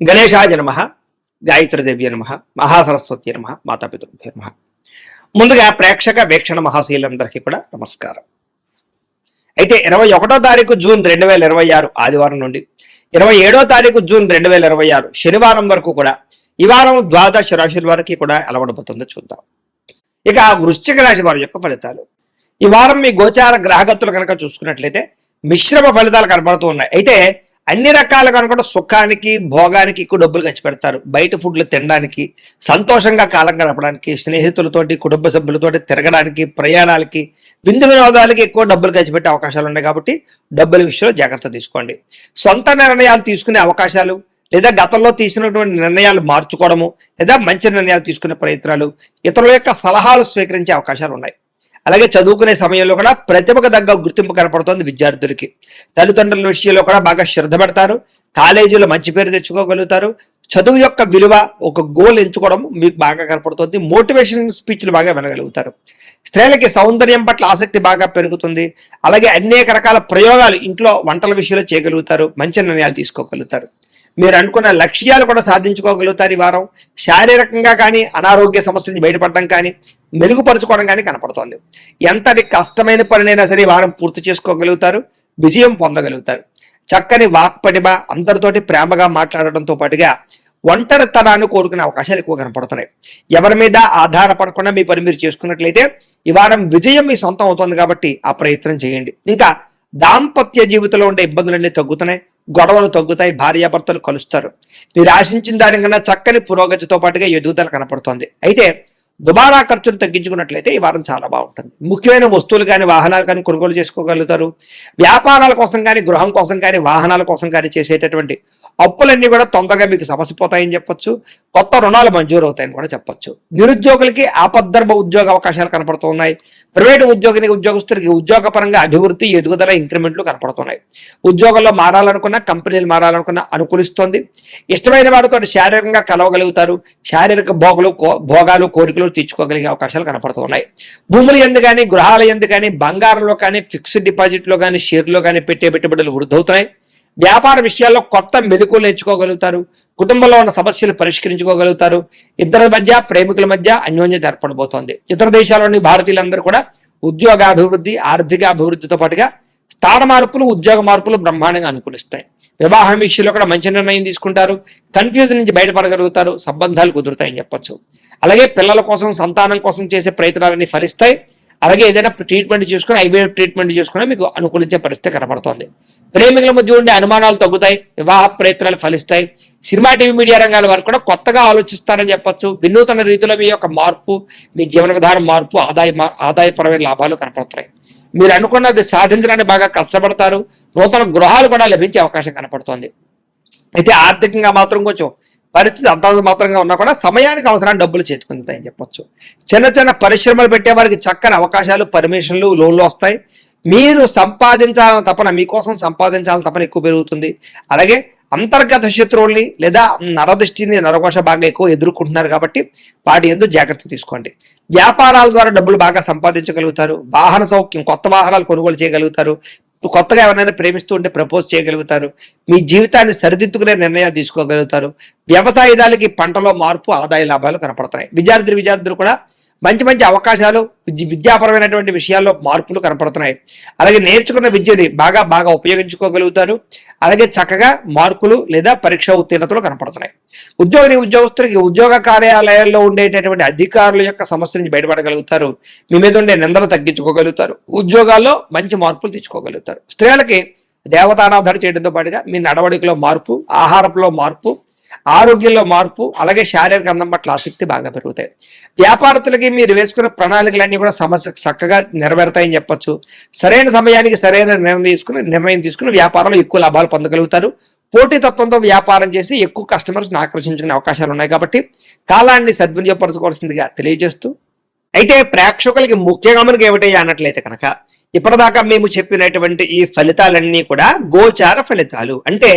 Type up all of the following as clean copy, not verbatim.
గణేశాయ నమః, గాయత్రీదేవ్య నమః, మహాసరస్వతి నమః, మాతాపితృభ్యో నమః. ముందుగా ప్రేక్షక వీక్షణ మహాశీలందరికీ కూడా నమస్కారం. అయితే 21వ తారీఖు జూన్ 2026 ఆదివారం నుండి 27వ తారీఖు జూన్ 2026 శనివారం వరకు కూడా ఈ వారం ద్వాదశ రాశుల వారికి కూడా ఎలా ఉండబోతుందో చూద్దాం. ఇక వృశ్చిక రాశి వారి యొక్క ఫలితాలు. ఈ వారం మీ గోచార గ్రహగతులు కనుక చూసుకున్నట్లయితే మిశ్రమ ఫలితాలు కనబడుతూ ఉన్నాయి. అయితే అన్ని రకాలుగా కూడా సుఖానికి భోగానికి ఎక్కువ డబ్బులు ఖర్చు పెడతారు. బయట ఫుడ్లు తినడానికి, సంతోషంగా కాలం గడపడానికి, స్నేహితులతోటి కుటుంబ సభ్యులతోటి తిరగడానికి, ప్రయాణాలకి, విందు వినోదాలకి ఎక్కువ డబ్బులు ఖర్చు పెట్టే అవకాశాలు ఉన్నాయి. కాబట్టి డబ్బుల విషయంలో జాగ్రత్త తీసుకోండి. సొంత నిర్ణయాలు తీసుకునే అవకాశాలు, లేదా గతంలో తీసినటువంటి నిర్ణయాలు మార్చుకోవడము, లేదా మంచి నిర్ణయాలు తీసుకునే ప్రయత్నాలు, ఇతరుల యొక్క సలహాలు స్వీకరించే అవకాశాలు ఉన్నాయి. అలాగే చదువుకునే సమయంలో కూడా ప్రతిభకు తగ్గ గుర్తింపు కనపడుతోంది విద్యార్థులకి. తల్లిదండ్రుల విషయంలో కూడా బాగా శ్రద్ధ పెడతారు. కాలేజీలో మంచి పేరు తెచ్చుకోగలుగుతారు. చదువు యొక్క విలువ, ఒక గోల్ ఎంచుకోవడం మీకు బాగా కనపడుతుంది. మోటివేషన్ స్పీచ్లు బాగా వినగలుగుతారు. స్త్రీలకి సౌందర్యం పట్ల ఆసక్తి బాగా పెరుగుతుంది. అలాగే అనేక రకాల ప్రయోగాలు ఇంట్లో వంటల విషయంలో చేయగలుగుతారు. మంచి నిర్ణయాలు తీసుకోగలుగుతారు. మీరు అనుకున్న లక్ష్యాలు కూడా సాధించుకోగలుగుతారు. ఈ వారం శారీరకంగా కానీ అనారోగ్య సమస్యల నుంచి బయటపడడం కానీ మెరుగుపరుచుకోవడం కానీ కనపడుతోంది. ఎంతటి కష్టమైన పనినైనా సరే ఈ వారం పూర్తి చేసుకోగలుగుతారు. విజయం పొందగలుగుతారు. చక్కని వాక్పటిమ, అందరితోటి ప్రేమగా మాట్లాడడంతో పాటుగా ఒంటరితనాన్ని కోరుకునే అవకాశాలు ఎక్కువ కనపడుతున్నాయి. ఎవరి మీద ఆధారపడకుండా మీ పని మీరు చేసుకున్నట్లయితే ఈ వారం విజయం మీ సొంతం అవుతుంది. కాబట్టి ఆ ప్రయత్నం చేయండి. ఇంకా దాంపత్య జీవితంలో ఉండే ఇబ్బందులన్నీ తగ్గుతున్నాయి. గొడవలు తగ్గుతాయి. భార్యాభర్తలు కలుస్తారు. మీరు ఆశించిన దానికన్నా చక్కని పురోగతితో పాటుగా ఎదుగుదల కనపడుతోంది. అయితే దుబారా ఖర్చును తగ్గించుకున్నట్లయితే ఈ వారం చాలా బాగుంటుంది. ముఖ్యమైన వస్తువులు కానీ వాహనాలు కానీ కొనుగోలు చేసుకోగలుగుతారు. వ్యాపారాల కోసం కానీ, గృహం కోసం కానీ, వాహనాల కోసం కానీ చేసేటటువంటి అప్పులన్నీ కూడా తొందరగా మీకు సమసిపోతాయని చెప్పొచ్చు. కొత్త రుణాలు మంజూరు అవుతాయని కూడా చెప్పొచ్చు. నిరుద్యోగులకి ఆపద్ధర్మ ఉద్యోగ అవకాశాలు కనపడుతున్నాయి. ప్రైవేటు ఉద్యోగస్తులకి ఉద్యోగపరంగా అభివృద్ధి, ఎదుగుదల, ఇంక్రిమెంట్లు కనపడుతున్నాయి. ఉద్యోగంలో మారాలనుకున్నా, కంపెనీలు మారాలనుకున్నా అనుకూలిస్తోంది. ఇష్టమైన వాడితో శారీరకంగా కలవగలుగుతారు. శారీరక భోగాలు, కోరికలు తీర్చుకోగలిగే అవకాశాలు కనపడుతున్నాయి. భూములు ఎందు కానీ, గృహాల ఎందు కానీ, బంగారంలో కానీ, ఫిక్స్డ్ డిపాజిట్లో కానీ, షేర్లో కానీ పెట్టే పెట్టుబడులు వృద్ధి అవుతున్నాయి. వ్యాపార విషయాల్లో కొత్త మెలకువలు ఎంచుకోగలుగుతారు. కుటుంబంలో ఉన్న సమస్యలు పరిష్కరించుకోగలుగుతారు. ఇద్దరి మధ్య, ప్రేమికుల మధ్య అన్యోన్యత ఏర్పడబోతోంది. ఇతర దేశాల్లోని భారతీయులందరూ కూడా ఉద్యోగాభివృద్ధి, ఆర్థిక అభివృద్ధితో పాటుగా స్థాన మార్పులు, ఉద్యోగ మార్పులు బ్రహ్మాండంగా అనుకూలిస్తాయి. వివాహం విషయంలో కూడా మంచి నిర్ణయం తీసుకుంటారు. కన్ఫ్యూజన్ నుంచి బయటపడగలుగుతారు. సంబంధాలు కుదురుతాయని చెప్పొచ్చు. అలాగే పిల్లల కోసం, సంతానం కోసం చేసే ప్రయత్నాలన్నీ ఫలిస్తాయి. అలాగే ఏదైనా ట్రీట్మెంట్ చేసుకుని, ఐవీఎఫ్ ట్రీట్మెంట్ చేసుకుని మీకు అనుకూలించే పరిస్థితి కనపడుతోంది. ప్రేమికుల మధ్య ఉండే అనుమానాలు తగ్గుతాయి. వివాహ ప్రయత్నాలు ఫలిస్తాయి. సినిమా, టీవీ, మీడియా రంగాల వారు కూడా కొత్తగా ఆలోచిస్తారని చెప్పొచ్చు. వినూతన రీతిలో మీ యొక్క మార్పు, మీ జీవన విధానం మార్పు, ఆదాయపరమైన లాభాలు కనపడుతున్నాయి. మీరు అనుకున్నది సాధించడానికి బాగా కష్టపడతారు. నూతన గృహాలు కూడా లభించే అవకాశం కనపడుతోంది. అయితే ఆర్థికంగా మాత్రం కొంచెం పరిస్థితి అంతంత మాత్రంగా ఉన్నా కూడా సమయానికి అవసరాన్ని డబ్బులు చేతుకుంటాయని చెప్పొచ్చు. చిన్న చిన్న పరిశ్రమలు పెట్టే వారికి చక్కని అవకాశాలు, పర్మిషన్లు, లోన్లు వస్తాయి. మీరు సంపాదించాలని తపన, మీకోసం సంపాదించాలని తపన ఎక్కువ పెరుగుతుంది. అలాగే అంతర్గత శత్రువుల్ని లేదా నరదృష్టిని, నరకోశ బాగా ఎక్కువ ఎదుర్కొంటున్నారు. కాబట్టి వాటి ఎందుకు జాగ్రత్త తీసుకోండి. వ్యాపారాల ద్వారా డబ్బులు బాగా సంపాదించగలుగుతారు. వాహన సౌఖ్యం, కొత్త వాహనాలు కొనుగోలు చేయగలుగుతారు. కొత్తగా ఎవరైనా ప్రేమిస్తూ ఉంటే ప్రపోజ్ చేయగలుగుతారు. మీ జీవితాన్ని సరిదిద్దుకునే నిర్ణయాలు తీసుకోగలుగుతారు. వ్యవసాయదారులకి పంటలో మార్పు, ఆదాయ లాభాలు కనపడుతున్నాయి. విద్యార్థులు కూడా మంచి మంచి అవకాశాలు, విద్యాపరమైనటువంటి విషయాల్లో మార్పులు కనపడుతున్నాయి. అలాగే నేర్చుకున్న విద్యని బాగా ఉపయోగించుకోగలుగుతారు. అలాగే చక్కగా మార్కులు లేదా పరీక్ష ఉత్తీర్ణతలు కనపడుతున్నాయి. ఉద్యోగస్తులకి ఉద్యోగ కార్యాలయాల్లో ఉండేటటువంటి అధికారుల యొక్క సమస్య నుంచి బయటపడగలుగుతారు. మీ మీద ఉండే నిందలు తగ్గించుకోగలుగుతారు. ఉద్యోగాల్లో మంచి మార్పులు తెచ్చుకోగలుగుతారు. స్త్రీలకి దేవతారాధన చేయడంతో పాటుగా మీ నడవడికలో మార్పు, ఆహారంలో మార్పు, ఆరోగ్యంలో మార్పు, అలాగే శారీరక అందం పట్ల ఆసక్తి బాగా పెరుగుతాయి. వ్యాపారస్తులకి మీరు వేసుకున్న ప్రణాళికలన్నీ కూడా చక్కగా నెరవేరుతాయని చెప్పొచ్చు. సరైన సమయానికి సరైన నిర్ణయం తీసుకుని వ్యాపారంలో ఎక్కువ లాభాలు పొందగలుగుతారు. పోటీతత్వంతో వ్యాపారం చేసి ఎక్కువ కస్టమర్స్ని ఆకర్షించుకునే అవకాశాలు ఉన్నాయి. కాబట్టి కాలాన్ని సద్వినియోగపరచుకోవాల్సిందిగా తెలియజేస్తూ, అయితే ప్రేక్షకులకి ముఖ్యంగా మనకి ఏమిటయ్యా అన్నట్లయితే కనుక ఇప్పటిదాకా మేము చెప్పినటువంటి ఈ ఫలితాలన్నీ కూడా గోచార ఫలితాలు. అంటే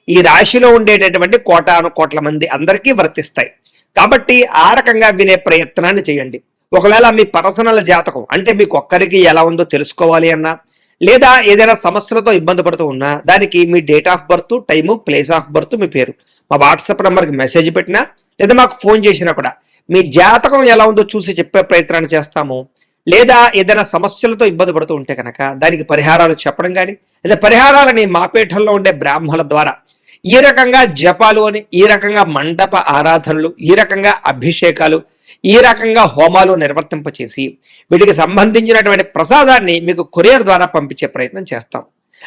ఈ రాశిలో ఉండేటటువంటి కోట్ల మంది అందరికీ వర్తిస్తాయి. కాబట్టి ఆ రకంగా వినే ప్రయత్నాన్ని చేయండి. ఒకవేళ మీ పర్సనల్ జాతకం అంటే మీకు ఒక్కరికి ఎలా ఉందో తెలుసుకోవాలి అన్నా, లేదా ఏదైనా సమస్యలతో ఇబ్బంది పడుతూ ఉన్నా దానికి మీ date of birth, time, place of birth, మీ పేరు మా వాట్సాప్ నెంబర్కి మెసేజ్ పెట్టినా లేదా మాకు ఫోన్ చేసినా కూడా మీ జాతకం ఎలా ఉందో చూసి చెప్పే ప్రయత్నాన్ని చేస్తాము. లేదా ఏదైనా సమస్యలతో ఇబ్బంది పడుతూ ఉంటే కనుక దానికి పరిహారాలు చెప్పడం కానీ లేదా పరిహారాలని మా పీఠంలో ఉండే బ్రాహ్మణుల ద్వారా ఈ రకంగా జపాలు అని, ఈ రకంగా మండప ఆరాధనలు, ఈ రకంగా అభిషేకాలు, ఈ రకంగా హోమాలు నిర్వర్తింపచేసి వీటికి సంబంధించినటువంటి ప్రసాదాన్ని మీకు కొరియర్ ద్వారా పంపించే ప్రయత్నం చేస్తాం.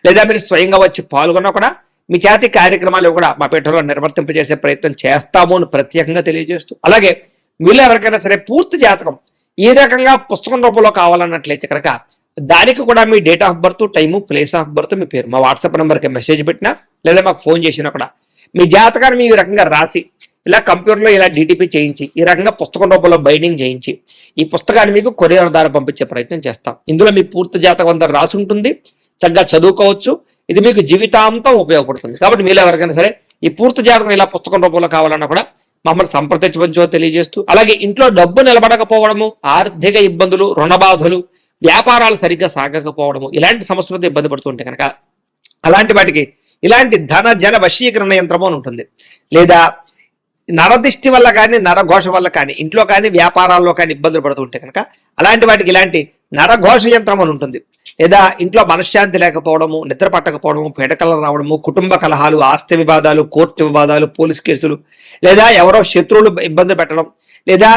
లేదా మీరు స్వయంగా వచ్చి పాల్గొన్నా కూడా మీ చేతి కార్యక్రమాలు కూడా మా పీఠంలో నిర్వర్తింపజేసే ప్రయత్నం చేస్తాము అని ప్రత్యేకంగా తెలియజేస్తూ, అలాగే మీలో ఎవరికైనా సరే పూర్తి జాతకం ఈ రకంగా పుస్తకం రూపంలో కావాలన్నట్లయితే కనుక దానికి కూడా మీ date of birth, time, place of birth, మీ పేరు మా వాట్సాప్ నెంబర్కి మెసేజ్ పెట్టినా లేదా మాకు ఫోన్ చేసినా కూడా మీ జాతకాన్ని మీ రకంగా రాసి ఇలా కంప్యూటర్లో ఇలా డిటిపి చేయించి ఈ రకంగా పుస్తకం రూపంలో బైండింగ్ చేయించి ఈ పుస్తకాన్ని మీకు కొరియర్ ద్వారా పంపించే ప్రయత్నం చేస్తాం. ఇందులో మీ పూర్తి జాతకం అంతా రాసి ఉంటుంది, చక్కగా చదువుకోవచ్చు. ఇది మీకు జీవితాంతం ఉపయోగపడుతుంది. కాబట్టి మీరు ఎవరికైనా సరే ఈ పూర్తి జాతకం ఇలా పుస్తకం రూపంలో కావాలన్నా కూడా మమ్మల్ని సంప్రదించవచ్చో తెలియజేస్తూ, అలాగే ఇంట్లో డబ్బు నిలబడకపోవడము, ఆర్థిక ఇబ్బందులు, రుణబాధలు, వ్యాపారాలు సరిగ్గా సాగకపోవడము, ఇలాంటి సమస్యలతో ఇబ్బంది పడుతుంటే కనుక అలాంటి వాటికి ఇలాంటి ధన జన వశీకరణ యంత్రము అని ఉంటుంది. లేదా నరదిష్టి వల్ల కానీ నరఘోష వల్ల కానీ ఇంట్లో కానీ వ్యాపారాల్లో కానీ ఇబ్బందులు పడుతుంటే కనుక అలాంటి వాటికి ఇలాంటి నరఘోష యంత్రం అని ఉంటుంది. లేదా ఇంట్లో మనశ్శాంతి లేకపోవడము, నిద్ర పట్టకపోవడము, పీడకలలు రావడము, కుటుంబ కలహాలు, ఆస్తి వివాదాలు, కోర్టు వివాదాలు, పోలీస్ కేసులు, లేదా ఎవరో శత్రువులు ఇబ్బంది పెట్టడం, లేదా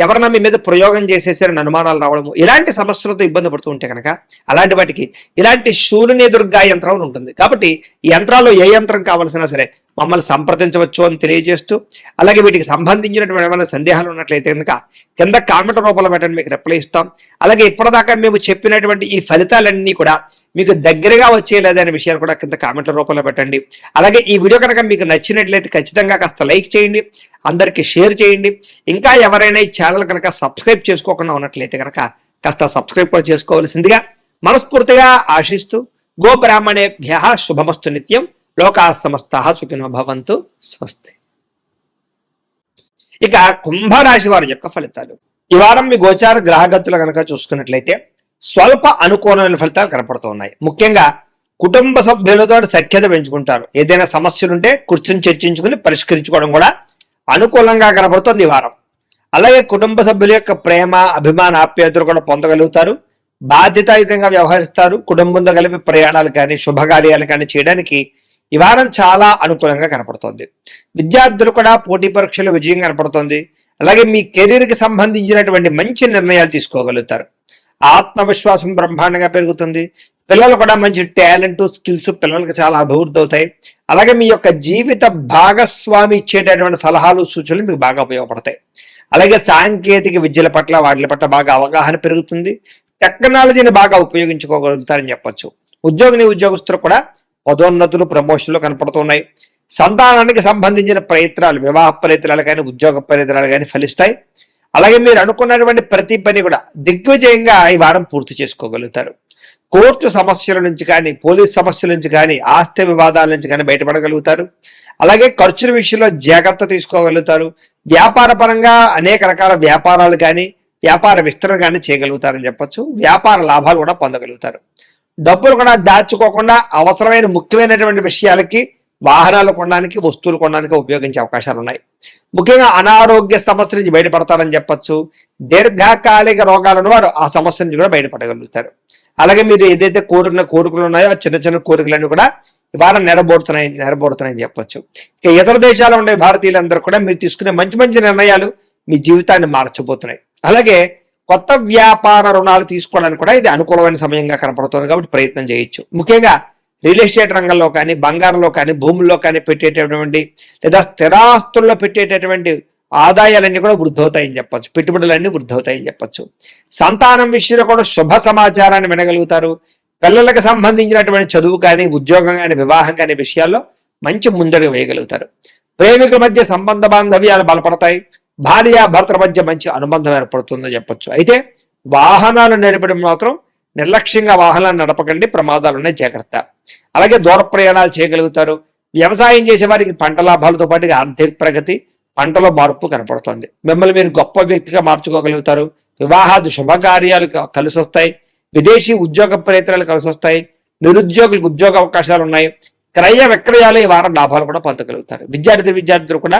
ఎవరన్నా మీ మీద ప్రయోగం చేసేసారని అనుమానాలు రావడము, ఇలాంటి సమస్యలతో ఇబ్బంది పడుతూ ఉంటే కనుక అలాంటి వాటికి ఇలాంటి శూలిని దుర్గా యంత్రం ఉంటుంది. కాబట్టి ఈ యంత్రాల్లో ఏ యంత్రం కావాల్సినా సరే మమ్మల్ని సంప్రదించవచ్చు అని తెలియజేస్తూ, అలాగే వీటికి సంబంధించినటువంటి ఏమైనా సందేహాలు ఉన్నట్లయితే కనుక కింద కామెంట్ రూపంలో పెట్టండి, మీకు రిప్లై ఇస్తాం. అలాగే ఇప్పటిదాకా మేము చెప్పినటువంటి ఈ ఫలితాలన్నీ కూడా మీకు దగ్గరగా వచ్చేలేదనే విషయాలు కూడా కింద కామెంట్ల రూపంలో పెట్టండి. అలాగే ఈ వీడియో కనుక మీకు నచ్చినట్లయితే ఖచ్చితంగా కాస్త లైక్ చేయండి, అందరికీ షేర్ చేయండి. ఇంకా ఎవరైనా ఈ ఛానల్ కనుక సబ్స్క్రైబ్ చేసుకోకుండా ఉన్నట్లయితే కనుక కాస్త సబ్స్క్రైబ్ కూడా చేసుకోవాల్సిందిగా మనస్ఫూర్తిగా ఆశిస్తూ, గో బ్రాహ్మణేభ్యః శుభమస్తు నిత్యం, లోకాః సమస్తాః సుఖినో భవంతు, స్వస్తి. ఇక కుంభరాశి వారి యొక్క ఫలితాలు. ఈ వారం మీ గోచార గ్రహగతులు కనుక చూసుకున్నట్లయితే స్వల్ప అనుకూలమైన ఫలితాలు కనపడుతూ ఉన్నాయి. ముఖ్యంగా కుటుంబ సభ్యులతో సఖ్యత పెంచుకుంటారు. ఏదైనా సమస్యలుంటే కూర్చొని చర్చించుకుని పరిష్కరించుకోవడం కూడా అనుకూలంగా కనపడుతుంది ఈ వారం. అలాగే కుటుంబ సభ్యుల యొక్క ప్రేమ, అభిమాన, ఆప్యాయతలు కూడా పొందగలుగుతారు. బాధ్యతాయుతంగా వ్యవహరిస్తారు. కుటుంబంతో కలిపి ప్రయాణాలు కానీ శుభకార్యాలు కానీ చేయడానికి ఈ వారం చాలా అనుకూలంగా కనపడుతోంది. విద్యార్థులు కూడా పోటీ పరీక్షలు విజయం కనపడుతోంది. అలాగే మీ కెరీర్కి సంబంధించినటువంటి మంచి నిర్ణయాలు తీసుకోగలుగుతారు. ఆత్మవిశ్వాసం బ్రహ్మాండంగా పెరుగుతుంది. పిల్లలు కూడా మంచి టాలెంట్, స్కిల్స్ పిల్లలకు చాలా అభివృద్ధి అవుతాయి. అలాగే మీ యొక్క జీవిత భాగస్వామి ఇచ్చేటటువంటి సలహాలు, సూచనలు మీకు బాగా ఉపయోగపడతాయి. అలాగే సాంకేతిక విద్యల పట్ల వాటి పట్ల బాగా అవగాహన పెరుగుతుంది. టెక్నాలజీని బాగా ఉపయోగించుకోగలుగుతారని చెప్పొచ్చు. ఉద్యోగస్తులు కూడా పదోన్నతులు, ప్రమోషన్లు కనపడుతున్నాయి. సంతానానికి సంబంధించిన ప్రయత్నాలు, వివాహ ప్రయత్నాలు కానీ ఉద్యోగ ప్రయత్నాలు కానీ ఫలిస్తాయి. అలాగే మీరు అనుకున్నటువంటి ప్రతి పని కూడా దిగ్విజయంగా ఈ వారం పూర్తి చేసుకోగలుగుతారు. కోర్టు సమస్యల నుంచి కానీ, పోలీస్ సమస్యల నుంచి కానీ, ఆస్తి వివాదాల నుంచి కానీ బయటపడగలుగుతారు. అలాగే ఖర్చుల విషయంలో జాగ్రత్త తీసుకోగలుగుతారు. వ్యాపార పరంగా అనేక రకాల వ్యాపారాలు కానీ, వ్యాపార విస్తరణ కానీ చేయగలుగుతారని చెప్పొచ్చు. వ్యాపార లాభాలు కూడా పొందగలుగుతారు. డబ్బులు కూడా దాచుకోకుండా అవసరమైన ముఖ్యమైనటువంటి విషయాలకి, వాహనాలు కొనడానికి, వస్తువులు కొనడానికి ఉపయోగించే అవకాశాలు ఉన్నాయి. ముఖ్యంగా అనారోగ్య సమస్య నుంచి బయటపడతారని చెప్పొచ్చు. దీర్ఘకాలిక రోగాలను వారు ఆ సమస్య నుంచి కూడా బయటపడగలుగుతారు. మీరు ఏదైతే కోరుకున్న కోరికలు ఉన్నాయో ఆ చిన్న చిన్న కోరికలన్నీ కూడా ఈ వారం నెరబోడుతున్నాయని చెప్పొచ్చు. ఇక ఇతర దేశాల్లో ఉండే భారతీయులందరూ కూడా మీరు తీసుకునే మంచి మంచి నిర్ణయాలు మీ జీవితాన్ని మార్చబోతున్నాయి. అలాగే కొత్త వ్యాపార రుణాలు తీసుకోవడానికి కూడా ఇది అనుకూలమైన సమయంగా కనపడుతుంది. కాబట్టి ప్రయత్నం చేయొచ్చు. ముఖ్యంగా రియల్ ఎస్టేట్ రంగంలో కానీ, బంగారంలో కానీ, భూముల్లో కానీ పెట్టేటటువంటి లేదా స్థిరాస్తుల్లో పెట్టేటటువంటి ఆదాయాలన్నీ కూడా వృద్ధి అవుతాయని చెప్పొచ్చు. పెట్టుబడులన్నీ వృద్ధి అవుతాయని చెప్పొచ్చు. సంతానం విషయంలో కూడా శుభ సమాచారాన్ని వినగలుగుతారు. పిల్లలకు సంబంధించినటువంటి చదువు కానీ, ఉద్యోగం కానీ, వివాహం కానీ విషయాల్లో మంచి ముందడుగు వేయగలుగుతారు. ప్రేమికుల మధ్య సంబంధ బాంధవ్యాలు బలపడతాయి. భార్య భర్తల మధ్య మంచి అనుబంధం ఏర్పడుతుందని చెప్పొచ్చు. అయితే వాహనాలు నడపడం మాత్రం నిర్లక్ష్యంగా వాహనాలు నడపకండి, ప్రమాదాలు ఉన్నాయి, జాగ్రత్త. అలాగే దూర ప్రయాణాలు చేయగలుగుతారు. వ్యవసాయం చేసే వారికి పంట లాభాలతో పాటు ఆర్థిక ప్రగతి, పంటలో మార్పు కనపడుతుంది. మిమ్మల్ని మీరు గొప్ప వ్యక్తిగా మార్చుకోగలుగుతారు. వివాహాది శుభకార్యాలు కలిసి వస్తాయి. విదేశీ ఉద్యోగ ప్రయత్నాలు కలిసి వస్తాయి. నిరుద్యోగులకు ఉద్యోగ అవకాశాలు ఉన్నాయి. క్రయ విక్రయాలు ఈ వారం లాభాలు కూడా పొందగలుగుతారు. విద్యార్థులు కూడా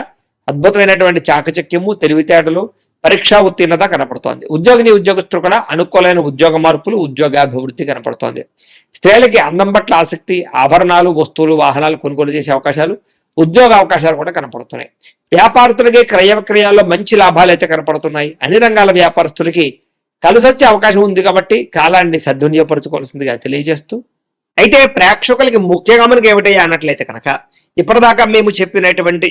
అద్భుతమైనటువంటి చాకచక్యము, తెలివితేటలు, పరీక్షా ఉత్తీర్ణత కనపడుతోంది. ఉద్యోగస్తులు కూడా అనుకూలమైన ఉద్యోగ మార్పులు, ఉద్యోగాభివృద్ధి కనపడుతోంది. స్త్రీలకి అందం పట్ల ఆసక్తి, ఆభరణాలు, వస్తువులు, వాహనాలు కొనుగోలు చేసే అవకాశాలు, ఉద్యోగ అవకాశాలు కూడా కనపడుతున్నాయి. వ్యాపారస్తులకి క్రయ విక్రయాల్లో మంచి లాభాలు అయితే కనపడుతున్నాయి. అన్ని రంగాల వ్యాపారస్తులకి కలిసొచ్చే అవకాశం ఉంది కాబట్టి కాలాన్ని సద్వినియోగపరచుకోవాల్సిందిగా తెలియజేస్తూ, అయితే ప్రేక్షకులకి ముఖ్యంగా మనకి ఏమిటయ్యా అన్నట్లయితే కనుక ఇప్పటిదాకా మేము చెప్పినటువంటి